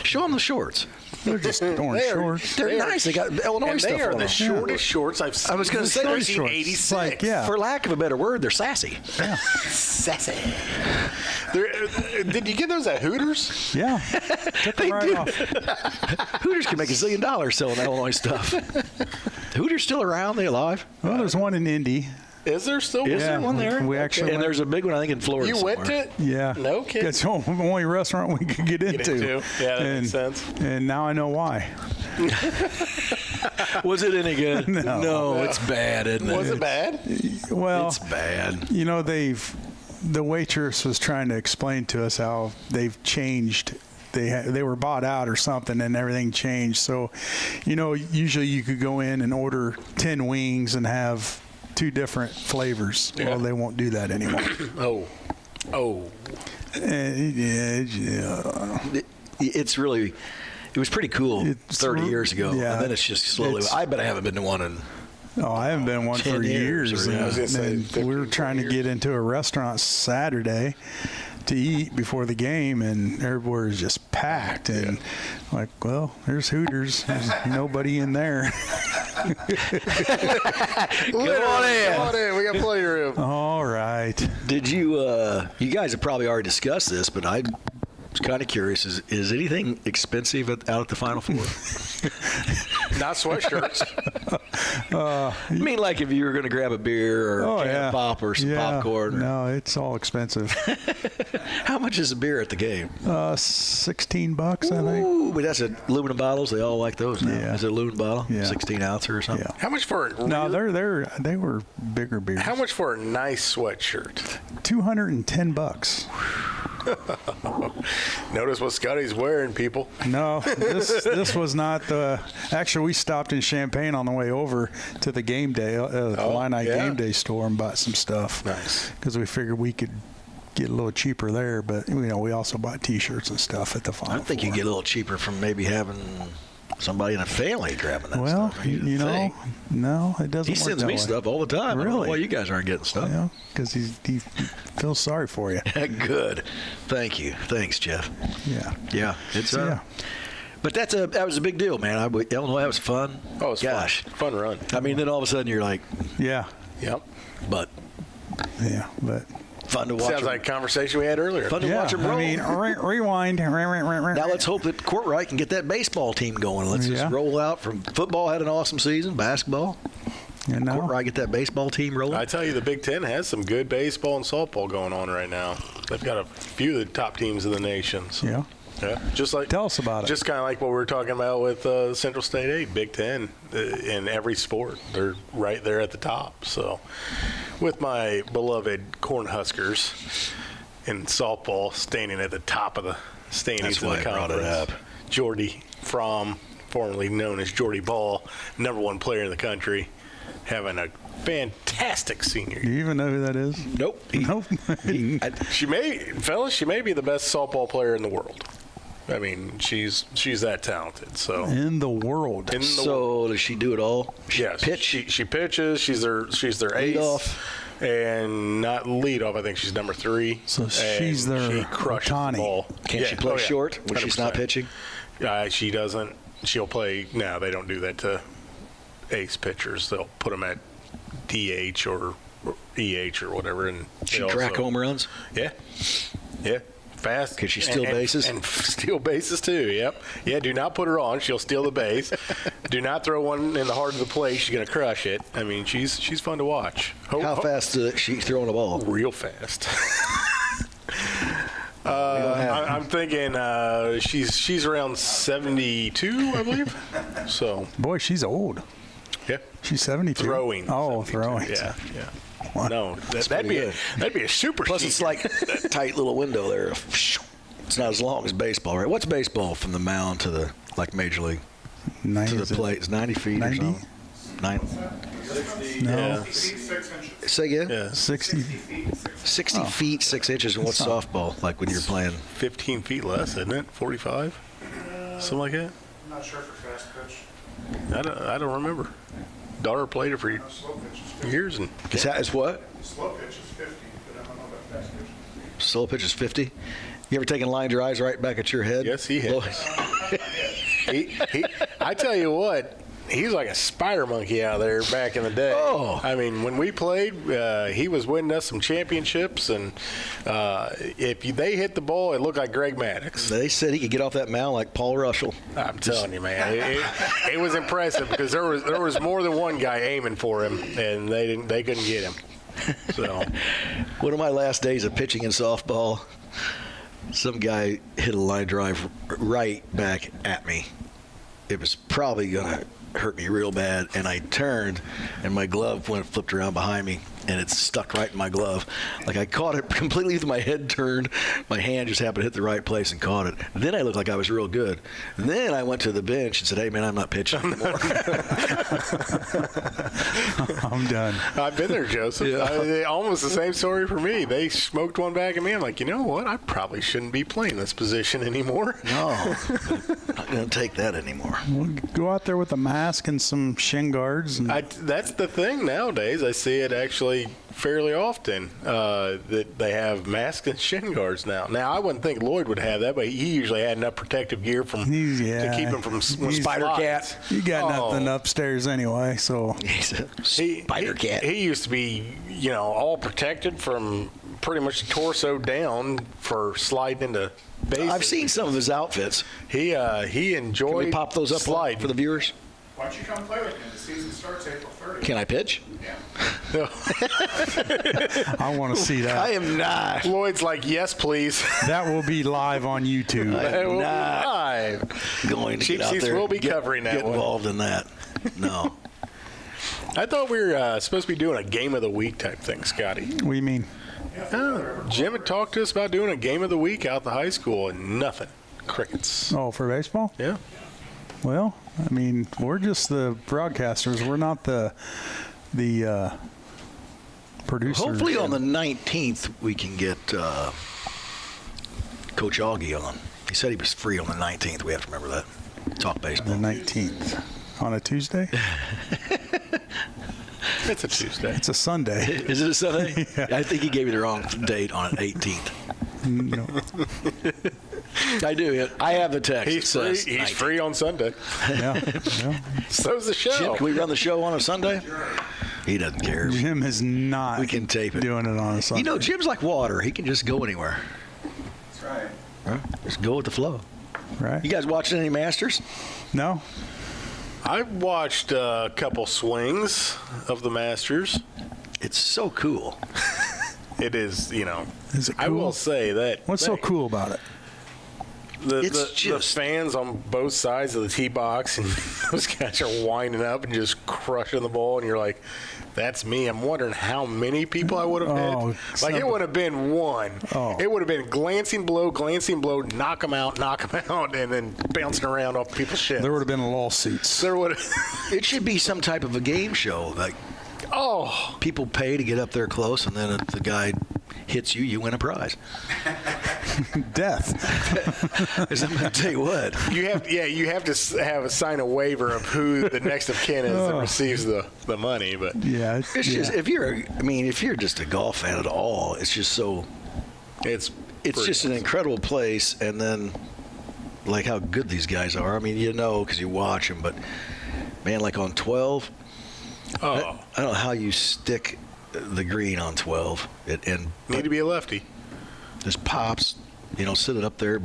Show them the shorts. They're just orange shorts. They're nice. They got Illinois and stuff they are on the them. shortest shorts I've seen. I was going to say, since 1986. Like, yeah. For lack of a better word, they're sassy. Yeah. Sassy. Did you get those at Hooters? Yeah. Took them right off. Hooters can make $1 zillion selling Illinois stuff. Hooters still around? They alive? Well, there's one in Indy. Is there still Is there one there? We actually and there's a big one, I think, in Florida. You went to it? Yeah. No kidding. That's the only restaurant we could get into. Yeah, that makes sense. And now I know why. Was it any good? No. It's bad, isn't it? Was it bad? Well, it's bad. The waitress was trying to explain to us how they've changed. They were bought out or something, and everything changed. So, usually you could go in and order 10 wings and have 2 different flavors. Yeah. Well, they won't do that anymore. Oh. It's really, it was pretty cool 30 years ago. Yeah. And then it's just slowly, I bet I haven't been to one in I haven't been one 10 for years. or, yeah. And we were trying to get into a restaurant Saturday to eat before the game, and everywhere is just packed. And well, there's Hooters. There's nobody in there. Come on in. We got plenty of room. All right. Did you, you guys have probably already discussed this, but I was kind of curious. Is anything expensive out at the Final Four? Not sweatshirts. I mean, like if you were going to grab a beer or a can of pop or some popcorn. No, it's all expensive. How much is a beer at the game? $16, I think. Ooh, but that's aluminum bottles. They all like those now. Yeah. Is it aluminum bottle? Yeah. 16 ounce or something? Yeah. How much for a No, they were bigger beers. How much for a nice sweatshirt? $210. Notice what Scotty's wearing, people. No, this was not the. Actually, we stopped in Champaign on the way over to the game day, the Illini game day store, and bought some stuff. Nice. Because we figured we could get a little cheaper there, but we also bought T-shirts and stuff at the Final I think Four. you get a little cheaper from maybe having somebody in a family grabbing that Well, stuff. no, it doesn't. He work sends that me way. stuff all the time. I don't know Really? why you guys aren't getting stuff? Yeah, because he feels sorry for you. Good. Thank you. Thanks, Jeff. Yeah. Yeah. It's Yeah. But that was a big deal, man. Illinois, that was fun. Oh, it was Gosh. fun run. I mean, then all of a sudden you're like, Yeah. Yep. but fun to watch. Sounds like a conversation we had earlier. Fun to watch them roll. I mean, rewind. Now let's hope that Courtright can get that baseball team going. Let's just roll out from football. Had an awesome season. Basketball. Courtright get that baseball team rolling. I tell you, the Big Ten has some good baseball and softball going on right now. They've got a few of the top teams in the nation. So. Yeah. Yeah, just like tell us about it. Just kind of like what we were talking about with Central State 8, Big Ten, in every sport, they're right there at the top. So, with my beloved Cornhuskers in softball standing at the top of standings in why the I brought it conference. up. Jordy Fromm, formerly known as Jordy Ball, #1 player in the country, having a fantastic senior Do year. you even know who that is? Nope. Nope. She may be the best softball player in the world. I mean, she's that talented. So In the world. So does she do it all? yes, pitch? She pitches. She's their Lead ace. off? And not lead off. I think she's number 3. So And she's their she crushes Ohtani. the ball. Can't she play short when she's not 100%. pitching? She doesn't. She'll play. No, they don't do that to ace pitchers. They'll put them at DH or EH or whatever. And She they crack also- home runs? Yeah. Fast. Can she steal bases? And steal bases too. Yep. Yeah. Do not put her on. She'll steal the base. Do not throw one in the heart of the plate. She's gonna crush it. I mean, she's fun to watch. How fast is she throwing the ball? Real fast. I'm thinking she's around 72, I believe. So Boy, she's old. yeah, She's 72. throwing. Oh, 72. throwing. Yeah. Wow. No, that'd be a super. Plus, it's senior. like that tight little window there. It's not as long as baseball, right? What's baseball from the mound to the major league to the plate? It's 90 feet 90? or something. 90. No. Yeah. Say again? Yeah. 60. 60 feet 6 inches. And what's softball like when you're playing? 15 feet less, isn't it? 45, something like that. I'm not sure for fast pitch. I don't remember. Daughter played it for Slow pitch is 50. years, and Is what? Slow pitch is 50, but I don't know about fast pitch. Slow pitch is 50. You ever taken line drives right back at your head? yes, he has. I tell you what, he's like a spider monkey out there back in the day. Oh. I mean, when we played, he was winning us some championships, and they hit the ball, it looked like Greg Maddox. They said he could get off that mound like Paul Russell. I'm telling you, man, it was impressive because there was more than one guy aiming for him, and they couldn't get him. So, One of my last days of pitching in softball, some guy hit a line drive right back at me. It was probably going to hurt me real bad, and I turned, and my glove flipped around behind me, and it stuck right in my glove. Like I caught it completely with my head turned. My hand just happened to hit the right place and caught it. Then I looked like I was real good. And then I went to the bench and said, "Hey, man, I'm not pitching anymore." I'm done. I've been there, Joseph. Yeah. Almost the same story for me. They smoked one back at me. I'm like, you know what? I probably shouldn't be playing this position anymore. No, I'm not going to take that anymore. We'll go out there with a mask and some shin guards. And That's the thing nowadays. I see it actually fairly often that they have masks and shin guards now. Now, I wouldn't think Lloyd would have that, but he usually had enough protective gear to keep him from Spider cat. You got nothing upstairs anyway, so He's a spider cat. He used to be, all protected from pretty much the torso down for sliding into bases. I've seen some of his outfits. He enjoyed. Can we pop those up sliding for the viewers? Why don't you come play with me? The season starts April 30th. Can I pitch? Yeah. I want to see that. I am not. Lloyd's like, yes, please. That will be live on YouTube. That will be not live. Going to Cheap get out Seats there. will be covering that Get one. involved in that. No. I thought we were supposed to be doing a game of the week type thing, Scotty. What do you mean? Jim had talked to us about doing a game of the week out the high school, and nothing. Crickets. Oh, for baseball? Yeah. Well, I mean, we're just the broadcasters. We're not the producers. Hopefully on the 19th we can get Coach Augie on. He said he was free on the 19th. We have to remember that. Talk baseball. The 19th. On a Tuesday? It's a Tuesday. It's a Sunday. Is it a Sunday? Yeah. I think he gave me the wrong date on an 18th. No. I do. I have the text. He's free. He's free on Sunday. Yeah. So's the show. Jim, can we run the show on a Sunday? He doesn't care. Jim is not We can tape it. doing it on a Sunday. Jim's like water. He can just go anywhere. That's right. Huh? Just go with the flow. Right? You guys watching any Masters? No? I watched a couple swings of the Masters. It's so cool. It is, Is it cool? I will say that. What's so cool about it? the fans on both sides of the tee box, and those guys are winding up and just crushing the ball, and you're like, that's me. I'm wondering how many people I would have hit. Like, it would have been one. It would have been glancing blow, knock them out, and then bouncing around off people's shit. There would have been lawsuits. There would. It should be some type of a game show. Like, people pay to get up there close, and then if the guy hits you, you win a prize. Death. I'm going to tell you what. You have to sign a waiver of who the next of kin is that receives the money. But it's just if you're just a golf fan at all, it's just so. It's just an incredible place, and then like how good these guys are. I mean, because you watch them, but man, like on 12. I don't know how you stick the green on 12. Need to be a lefty. Just pops, sit it up there.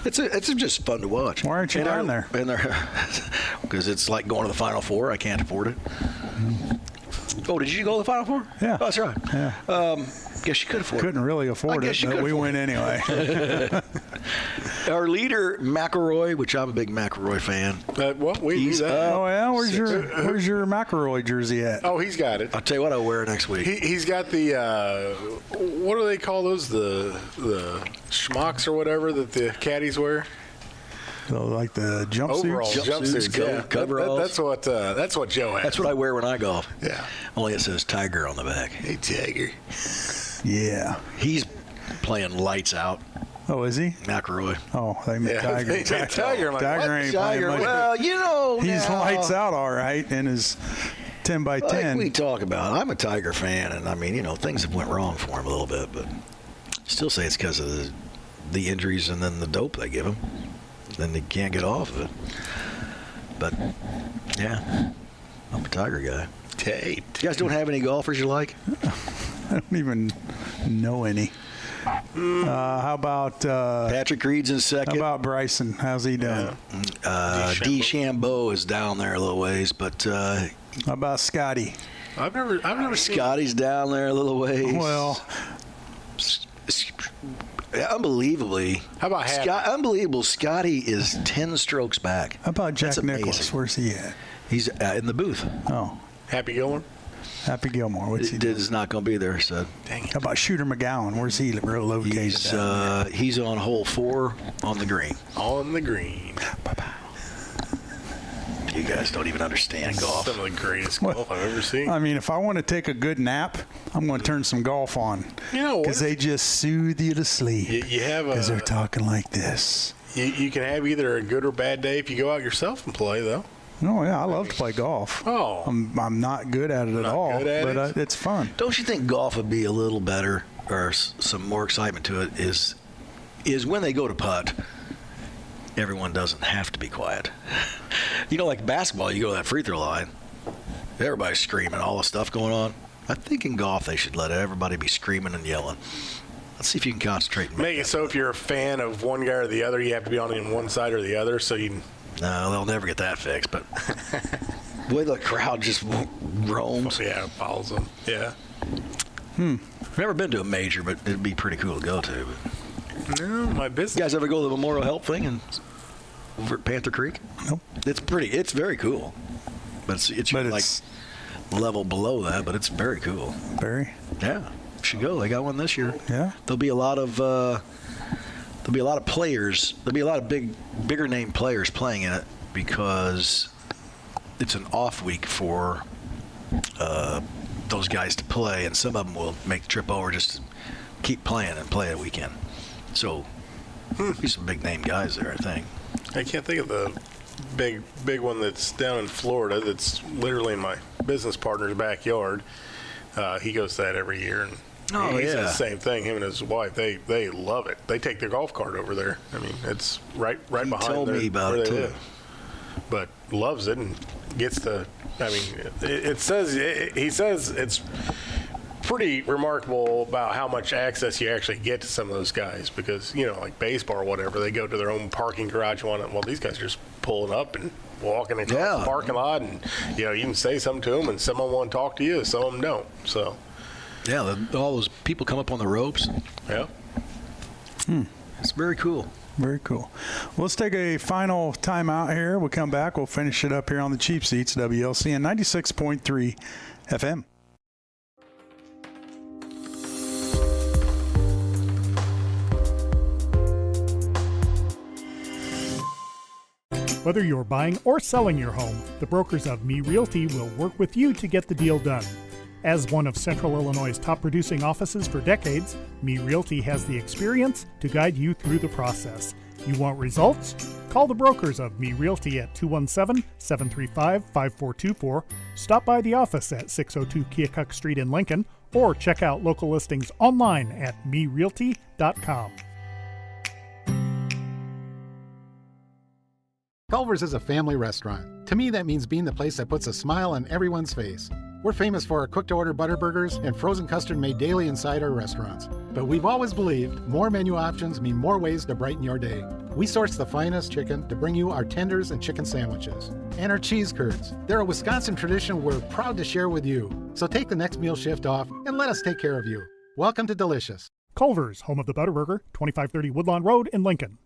It's just fun to watch. Why aren't you down there? Because it's like going to the Final Four. I can't afford it. Oh, did you go to the Final Four? Yeah. Oh, that's right. Yeah. Guess you could afford it. Couldn't really afford it, but we went anyway. Our leader, McElroy, which I'm a big McElroy fan. He's that. Where's your McElroy jersey at? Oh, he's got it. I'll tell you what I'll wear next week. He's got the what do they call those? The schmucks or whatever that the caddies wear. So like the jumpsuits? Overalls, jumpsuits, coveralls. That's what Joe has. That's what I wear when I golf. Yeah. Only it says Tiger on the back. Hey, Tiger. Yeah. He's playing lights out. Oh, is he? McElroy. Oh, they made Tiger. Tiger. Like, Tiger ain't playing much. Well, he's lights out all right in his 10 by 10. Like we talk about, I'm a Tiger fan, and I mean, things have went wrong for him a little bit, but still say it's because of the injuries and then the dope they give him. Then they can't get off of it. But, yeah, I'm a Tiger guy. Hey, you guys don't have any golfers you like? I don't even know any. How about Patrick Reed's in second? How about Bryson? How's he doing? DeChambeau is down there a little ways, but how about Scotty? I've never seen Scotty's down there a little ways. Well, unbelievably. How about unbelievable? Scotty is 10 strokes back. How about Jack Nicklaus? Where's he at? He's in the booth. Oh, Happy Gilmore. Happy Gilmore. What's he doing? Is not going to be there. So. Dang it. How about Shooter McGowan? Where's he located? He's on hole 4 on the green. On the green. Bye-bye. You guys don't even understand golf. Some of the greatest golf I've ever seen. I mean, if I want to take a good nap, I'm going to turn some golf on. Because they just soothe you to sleep. You have because they're talking like this. You can have either a good or bad day if you go out yourself and play, though. Oh, yeah, I love to play golf. Oh. I'm not good at it at all, but it's fun. Don't you think golf would be a little better or some more excitement to it is when they go to putt, everyone doesn't have to be quiet. Like basketball, you go to that free throw line, everybody's screaming, all the stuff going on. I think in golf they should let everybody be screaming and yelling. Let's see if you can concentrate. And make it so if you're a fan of one guy or the other, you have to be on one side or the other, so you. No, they'll never get that fixed. But the way the crowd just roams. Yeah, follows them. Yeah. I've never been to a major, but it'd be pretty cool to go to. But. No, my business. You guys ever go to the Memorial Health thing over at Panther Creek? Nope. It's very cool. But it's like level below that, but it's very cool. Very? Yeah. Should go. They got one this year. Yeah. There'll be a lot of players. There'll be a lot of bigger name players playing in it because it's an off week for those guys to play, and some of them will make the trip over just to keep playing and play a weekend. So there'll be some big name guys there, I think. I can't think of the big one that's down in Florida that's literally in my business partner's backyard. He goes to that every year, and he says the same thing. Him and his wife, they love it. They take their golf cart over there. I mean, it's right behind told me about where it they too. live. But loves it and gets to. I mean, he says it's pretty remarkable about how much access you actually get to some of those guys because like baseball or whatever, they go to their own parking garage. Well, these guys are just pulling up and walking across the parking lot, and you can say something to them, and some of them want to talk to you, some of them don't. So, yeah, all those people come up on the ropes. Yeah, it's very cool. Very cool. Well, let's take a final time out here. We'll come back. We'll finish it up here on the Cheap Seats, WLCN 96.3 FM. Whether you're buying or selling your home, the brokers of Me Realty will work with you to get the deal done. As one of Central Illinois' top producing offices for decades, Me Realty has the experience to guide you through the process. You want results? Call the brokers of Me Realty at 217-735-5424, stop by the office at 602 Keokuk Street in Lincoln, or check out local listings online at merealty.com. Culver's is a family restaurant. To me, that means being the place that puts a smile on everyone's face. We're famous for our cooked-to-order butter burgers and frozen custard made daily inside our restaurants. But we've always believed more menu options mean more ways to brighten your day. We source the finest chicken to bring you our tenders and chicken sandwiches. And our cheese curds. They're a Wisconsin tradition we're proud to share with you. So take the next meal shift off and let us take care of you. Welcome to Delicious. Culver's, home of the Butterburger, 2530 Woodlawn Road in Lincoln.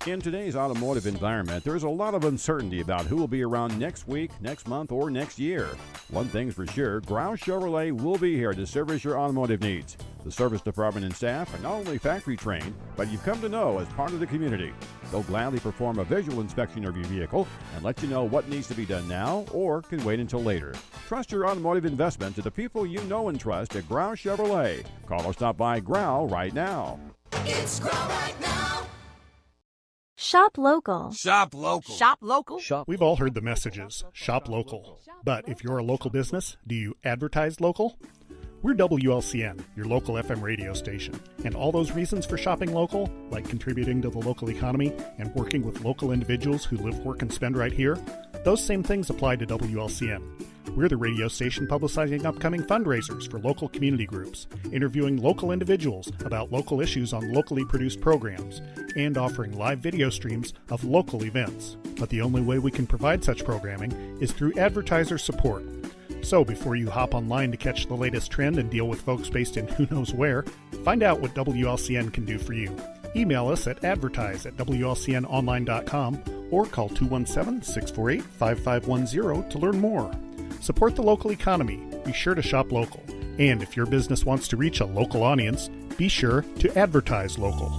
In today's automotive environment, there is a lot of uncertainty about who will be around next week, next month, or next year. One thing's for sure, Grouse Chevrolet will be here to service your automotive needs. The service department and staff are not only factory trained, but you've come to know as part of the community. They'll gladly perform a visual inspection of your vehicle and let you know what needs to be done now or can wait until later. Trust your automotive investment to the people you know and trust at Grouse Chevrolet. Call or stop by Grouse right now. It's Grouse right now. Shop local. Shop local. Shop local. We've all heard the messages, shop local. But if you're a local business, do you advertise local? We're WLCN, your local FM radio station. And all those reasons for shopping local, like contributing to the local economy and working with local individuals who live, work, and spend right here, those same things apply to WLCN. We're the radio station publicizing upcoming fundraisers for local community groups, interviewing local individuals about local issues on locally produced programs, and offering live video streams of local events. But the only way we can provide such programming is through advertiser support. So before you hop online to catch the latest trend and deal with folks based in who knows where, find out what WLCN can do for you. Email us at advertise@WLCNonline.com or call 217-648-5510 to learn more. Support the local economy. Be sure to shop local. And if your business wants to reach a local audience, be sure to advertise local.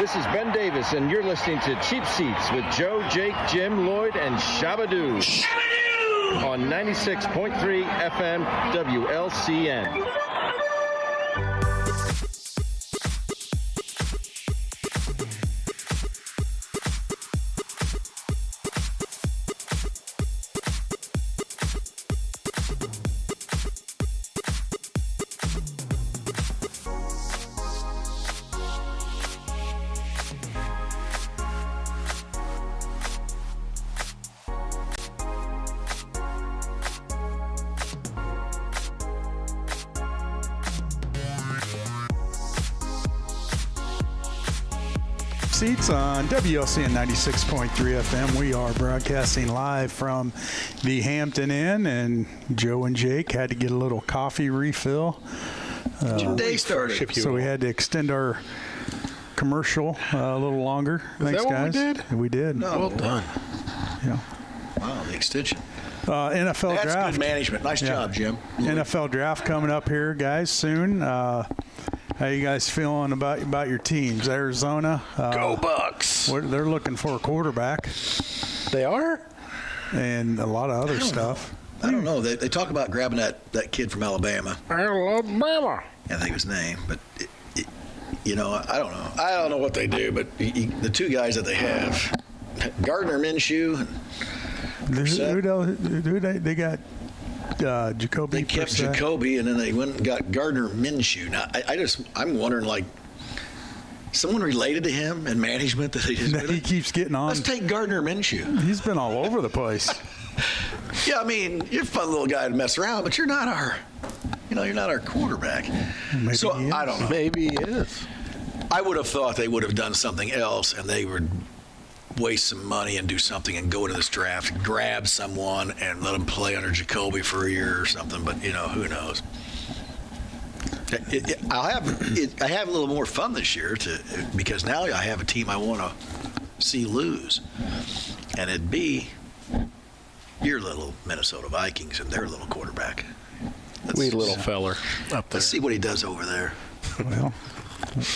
This is Ben Davis, and you're listening to Cheap Seats with Joe, Jake, Jim, Lloyd, and Shabadoo. Shabadoo! On 96.3 FM WLCN. Seats on WLCN 96.3 FM. We are broadcasting live from the Hampton Inn, and Joe and Jake had to get a little coffee refill. Day started. So we had to extend our commercial a little longer. Thanks, that what guys. we did? We did. No, well done. Yeah. Wow, the extension. NFL That's draft. good management. Nice job, Jim. NFL draft coming up here, guys, soon. How you guys feeling about your teams? Arizona. Go Bucks. They're looking for a quarterback. They are? And a lot of other stuff. I don't know. They talk about grabbing that kid from Alabama. Alabama. I think his name, but I don't know. I don't know what they do, but the two guys that they have, Gardner Minshew. They got Jacoby. They kept Jacoby, and then they went and got Gardner Minshew. Now, I'm wondering, like, someone related to him in management that he keeps getting on. Let's take Gardner Minshew. He's been all over the place. Yeah, I mean, you're a fun little guy to mess around, but you're not our quarterback. Maybe so I don't know. Maybe he is. I would have thought they would have done something else, and they would waste some money and do something and go into this draft, grab someone and let them play under Jacoby for a year or something. But who knows? I have a little more fun this year because now I have a team I want to see lose, and it'd be your little Minnesota Vikings and their little quarterback. Wee little feller up there. Let's see what he does over there. Well,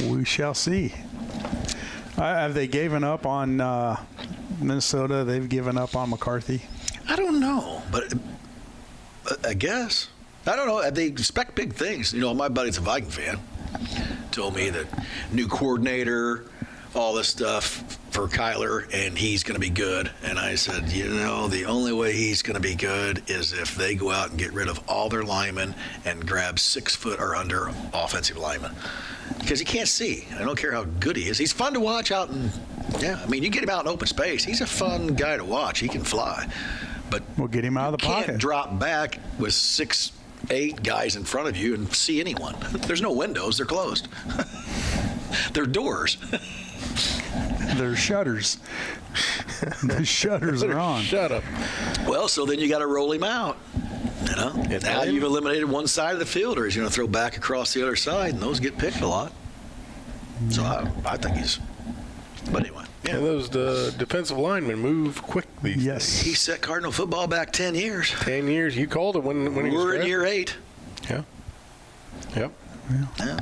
we shall see. Have they given up on Minnesota? They've given up on McCarthy? I don't know, but I guess. I don't know. They expect big things. My buddy's a Viking fan. Told me that new coordinator, all this stuff for Kyler, and he's going to be good. And I said, the only way he's going to be good is if they go out and get rid of all their linemen and grab 6 foot or under offensive linemen. Because he can't see. I don't care how good he is. He's fun to watch out in, you get him out in open space. He's a fun guy to watch. He can fly. But we'll get him out of the pocket. Can't drop back with 6'8" guys in front of you and see anyone. There's no windows. They're closed. They're doors. They're shutters. The shutters are on. Shut up. Well, so then you got to roll him out. Now you've eliminated one side of the field, or he's going to throw back across the other side, and those get picked a lot. So I think he's. But anyway. Yeah, and those defensive linemen move quick these days. He set Cardinal football back 10 years. 10 years. You called it when he was We're in drafted. year 8. Yeah. Yep. Yeah.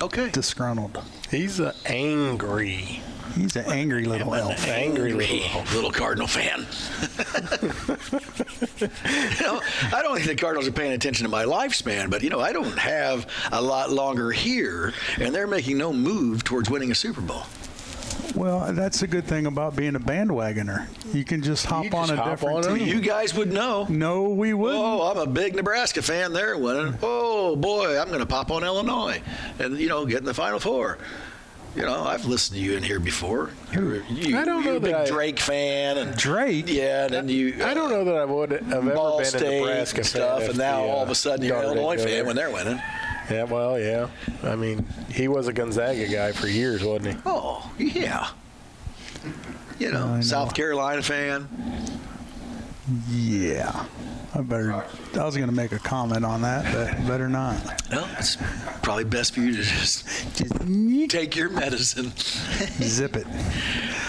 Okay. Disgruntled. He's angry. He's an angry little elf. Angry little Cardinal fan. I don't think the Cardinals are paying attention to my lifespan, but, I don't have a lot longer here, and they're making no move towards winning a Super Bowl. Well, that's a good thing about being a bandwagoner. You can just hop on a different team. You guys would know. No, we wouldn't. Oh, I'm a big Nebraska fan. They're winning. Oh, boy, I'm going to pop on Illinois and, get in the Final Four. I've listened to you in here before. I don't know you're a big that Drake fan. And Drake? Yeah, and then you. I don't know that I would have ever Ball been State a Nebraska stuff, fan. and now all of a sudden you're an Illinois fan when they're winning. Yeah, well, yeah. I mean, he was a Gonzaga guy for years, wasn't he? Oh, yeah. South Carolina fan. Yeah. I was going to make a comment on that, but better not. No, it's probably best for you to just take your medicine. Zip it.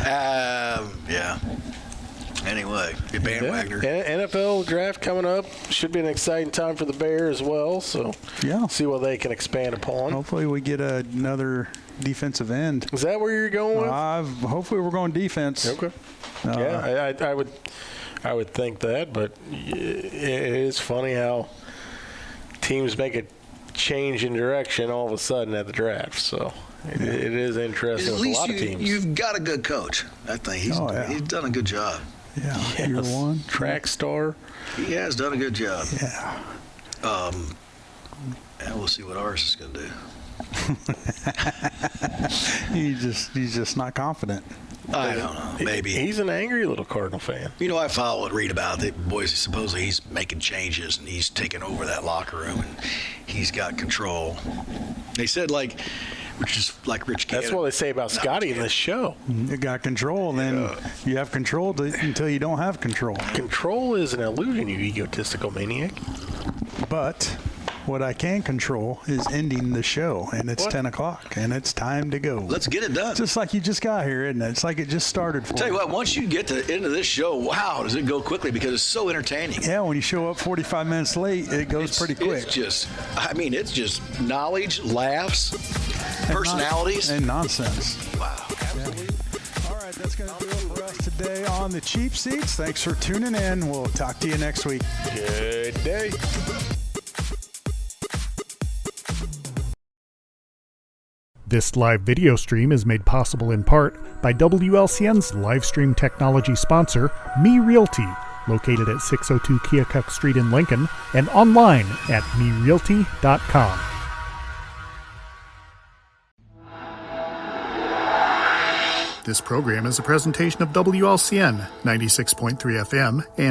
Yeah. anyway. You bandwagoner. NFL draft coming up. Should be an exciting time for the Bears as well. So see what they can expand upon. Hopefully we get another defensive end. Is that where you're going with? Hopefully we're going defense. Okay. I would think that, but it is funny how teams make a change in direction all of a sudden at the draft. So it is interesting with a lot of teams. You've got a good coach. I think he's done a good job. Yeah, year one. Track star. He has done a good job. Yeah. And we'll see what ours is going to do. He's just not confident. I don't know. Maybe he's an angry little Cardinal fan. You know, I follow and read about it. Boys, supposedly he's making changes and he's taking over that locker room and he's got control. They said which is like Rich Gannon. That's what they say about Scotty in this show. You got control, then you have control until you don't have control. Control is an illusion, you egotistical maniac. But what I can control is ending the show, and it's 10 o'clock, and it's time to go. Let's get it done. Just like you just got here, isn't it? It's like it just started for Tell you what, once you get to the end of this show, wow, does it go quickly because it's so entertaining. Yeah, when you show up 45 minutes late, it goes pretty quick. It's just knowledge, laughs, personalities. And nonsense. Wow. Absolutely. All right, that's going to do it for us today on the Cheap Seats. Thanks for tuning in. We'll talk to you next week. Good day. This live video stream is made possible in part by WLCN's live stream technology sponsor, Me Realty, located at 602 Keokuk Street in Lincoln, and online at merealty.com. This program is a presentation of WLCN 96.3 FM and